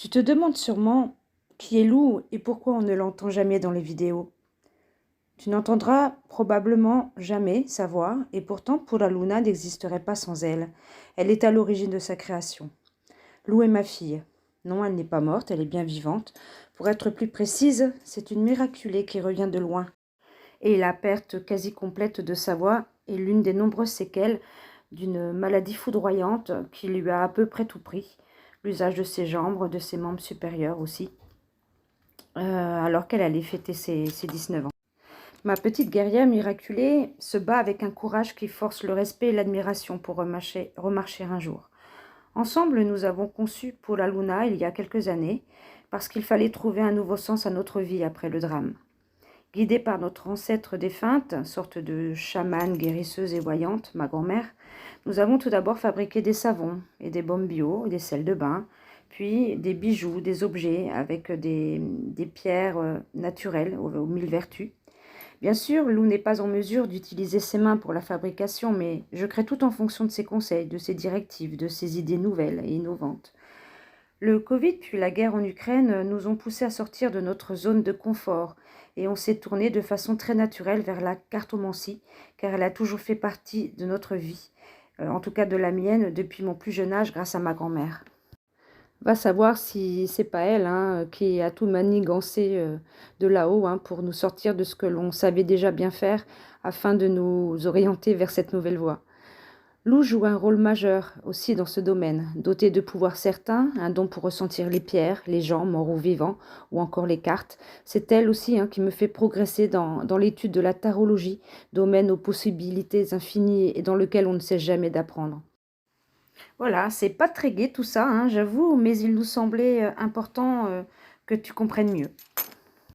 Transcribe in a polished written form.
Tu te demandes sûrement qui est Lou et pourquoi on ne l'entend jamais dans les vidéos. Tu n'entendras probablement jamais sa voix et pourtant Pura Luna n'existerait pas sans elle. Elle est à l'origine de sa création. Lou est ma fille. Non, elle n'est pas morte, elle est bien vivante. Pour être plus précise, c'est une miraculée qui revient de loin. Et la perte quasi complète de sa voix est l'une des nombreuses séquelles d'une maladie foudroyante qui lui a à peu près tout pris. L'usage de ses jambes, de ses membres supérieurs aussi, alors qu'elle allait fêter ses 19 ans. Ma petite guerrière miraculée se bat avec un courage qui force le respect et l'admiration pour remarcher un jour. Ensemble, nous avons conçu Pura Luna il y a quelques années, parce qu'il fallait trouver un nouveau sens à notre vie après le drame. Guidée par notre ancêtre défunte, sorte de chamane guérisseuse et voyante, ma grand-mère, nous avons tout d'abord fabriqué des savons et des baumes bio, des sels de bain, puis des bijoux, des objets avec des pierres naturelles aux 1000 vertus. Bien sûr, Lou n'est pas en mesure d'utiliser ses mains pour la fabrication, mais je crée tout en fonction de ses conseils, de ses directives, de ses idées nouvelles et innovantes. Le Covid puis la guerre en Ukraine nous ont poussés à sortir de notre zone de confort et on s'est tourné de façon très naturelle vers la cartomancie, car elle a toujours fait partie de notre vie, en tout cas de la mienne, depuis mon plus jeune âge grâce à ma grand-mère. Va savoir si c'est pas elle qui a tout manigancé de là-haut pour nous sortir de ce que l'on savait déjà bien faire afin de nous orienter vers cette nouvelle voie. Lou joue un rôle majeur aussi dans ce domaine, dotée de pouvoirs certains, un don pour ressentir les pierres, les gens, morts ou vivants, ou encore les cartes. C'est elle aussi qui me fait progresser dans l'étude de la tarologie, domaine aux possibilités infinies et dans lequel on ne sait jamais d'apprendre. Voilà, c'est pas très gai tout ça, j'avoue, mais il nous semblait important que tu comprennes mieux.